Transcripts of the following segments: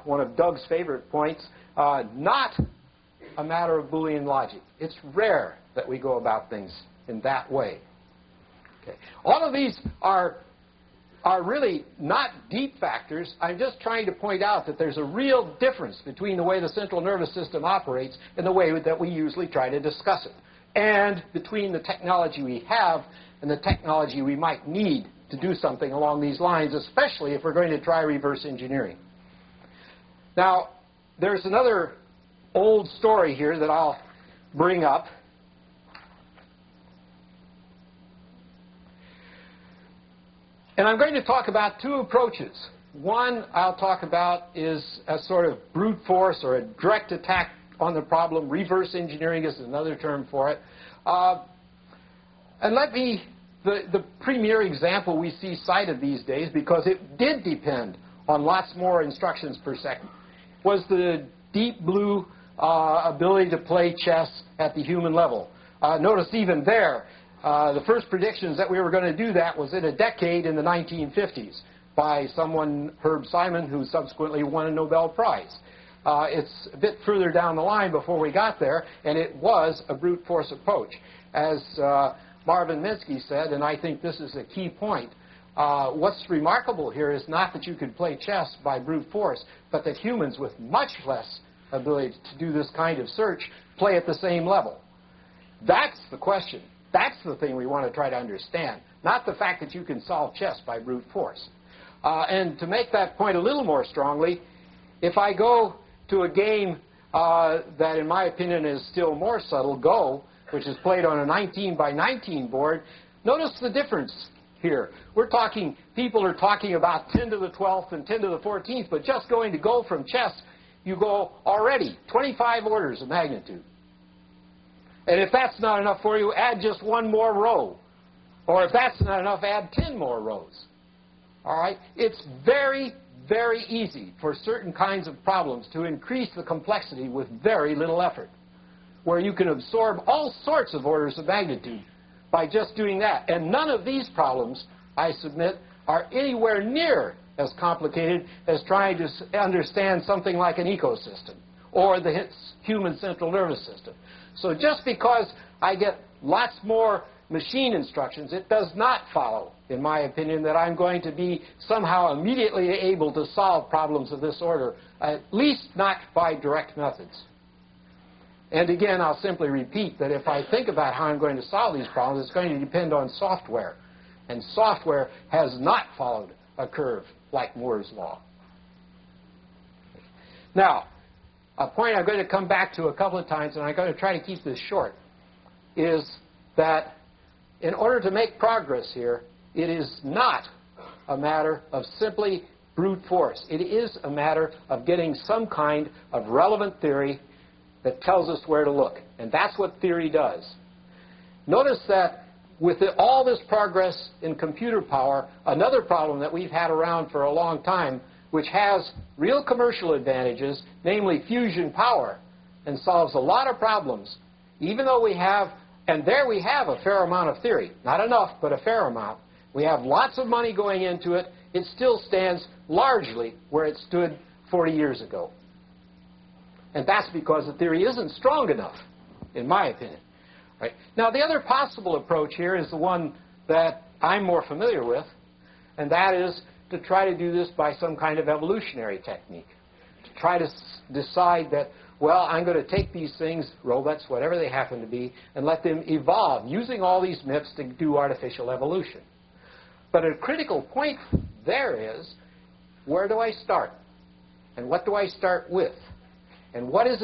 one of Doug's favorite points, not a matter of Boolean logic. It's rare that we go about things in that way. Okay. All of these are really not deep factors. I'm just trying to point out that there's a real difference between the way the central nervous system operates and the way that we usually try to discuss it, and between the technology we have and the technology we might need to do something along these lines, especially if we're going to try reverse engineering. Now, there's another old story here that I'll bring up. And I'm going to talk about two approaches. One I'll talk about is a sort of brute force or a direct attack on the problem. Reverse engineering is another term for it. And the premier example we see cited these days, because it did depend on lots more instructions per second, was the deep blue ability to play chess at the human level. Notice even there, the first predictions that we were going to do that was in a decade in the 1950s by someone, Herb Simon, who subsequently won a Nobel Prize. It's a bit further down the line before we got there, and it was a brute force approach. As Marvin Minsky said, and I think this is a key point, what's remarkable here is not that you could play chess by brute force, but that humans with much less ability to do this kind of search play at the same level. That's the question. That's the thing we want to try to understand, not the fact that you can solve chess by brute force. And to make that point a little more strongly, if I go to a game that, in my opinion, is still more subtle, Go, which is played on a 19 by 19 board, notice the difference here. People are talking about 10 to the 12th and 10 to the 14th, but just going to Go from chess, you go already 25 orders of magnitude. And if that's not enough for you, add just one more row. Or if that's not enough, add 10 more rows. All right? It's very, very easy for certain kinds of problems to increase the complexity with very little effort, where you can absorb all sorts of orders of magnitude by just doing that. And none of these problems, I submit, are anywhere near as complicated as trying to understand something like an ecosystem or the human central nervous system. So just because I get lots more machine instructions, it does not follow, in my opinion, that I'm going to be somehow immediately able to solve problems of this order, at least not by direct methods. And again, I'll simply repeat that if I think about how I'm going to solve these problems, it's going to depend on software. And software has not followed a curve like Moore's law. Now, a point I'm going to come back to a couple of times, and I'm going to try to keep this short, is that in order to make progress here, it is not a matter of simply brute force. It is a matter of getting some kind of relevant theory that tells us where to look. And that's what theory does. Notice that with all this progress in computer power, another problem that we've had around for a long time, which has real commercial advantages, namely fusion power, and solves a lot of problems, even though we have, and there we have a fair amount of theory. Not enough, but a fair amount. We have lots of money going into it. It still stands largely where it stood 40 years ago. And that's because the theory isn't strong enough, in my opinion. Right? Now, the other possible approach here is the one that I'm more familiar with, and that is to try to do this by some kind of evolutionary technique. To try to decide that, well, I'm going to take these things, robots, whatever they happen to be, and let them evolve, using all these myths to do artificial evolution. But a critical point there is, where do I start? And what do I start with? And what's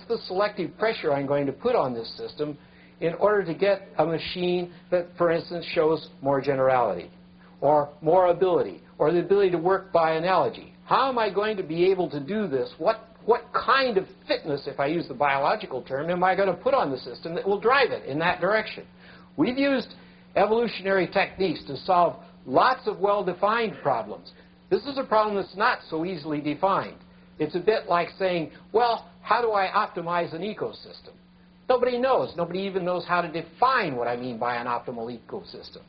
the selective pressure I'm going to put on this system in order to get a machine that, for instance, shows more generality, or more ability, or the ability to work by analogy? How am I going to be able to do this? What kind of fitness, if I use the biological term, am I going to put on the system that will drive it in that direction? We've used evolutionary techniques to solve lots of well-defined problems. This is a problem that's not so easily defined. It's a bit like saying, well, how do I optimize an ecosystem? Nobody knows. Nobody even knows how to define what I mean by an optimal ecosystem.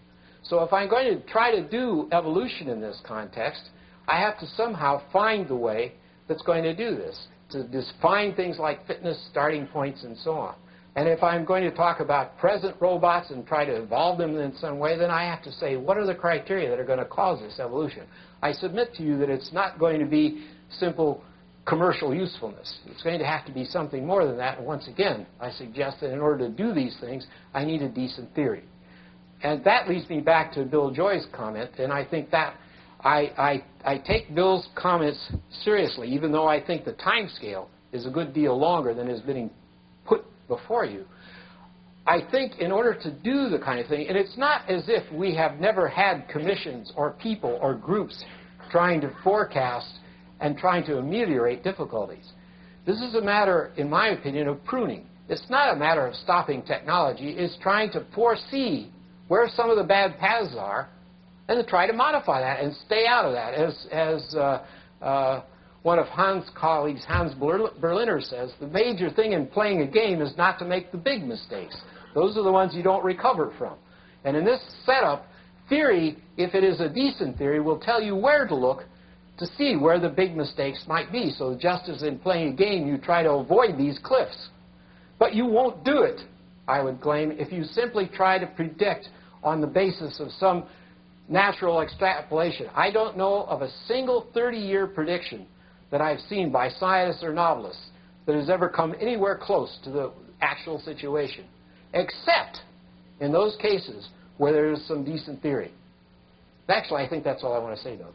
So if I'm going to try to do evolution in this context, I have to somehow find the way that's going to do this, to define things like fitness, starting points, and so on. And if I'm going to talk about present robots and try to evolve them in some way, then I have to say, what are the criteria that are going to cause this evolution? I submit to you that it's not going to be simple commercial usefulness. It's going to have to be something more than that. And once again, I suggest that in order to do these things, I need a decent theory. And that leads me back to Bill Joy's comment, and I think that I take Bill's comments seriously, even though I think the time scale is a good deal longer than is being put before you. I think in order to do the kind of thing, and it's not as if we have never had commissions or people or groups trying to forecast and trying to ameliorate difficulties. This is a matter, in my opinion, of pruning. It's not a matter of stopping technology. It's trying to foresee where some of the bad paths are and to try to modify that and stay out of that. As one of Hans' colleagues, Hans Berliner, says, the major thing in playing a game is not to make the big mistakes. Those are the ones you don't recover from. And in this setup, theory, if it is a decent theory, will tell you where to look to see where the big mistakes might be. So just as in playing a game, you try to avoid these cliffs. But you won't do it, I would claim, if you simply try to predict on the basis of some natural extrapolation. I don't know of a single 30-year prediction that I've seen by scientists or novelists that has ever come anywhere close to the actual situation, except in those cases where there is some decent theory. Actually, I think that's all I want to say, though.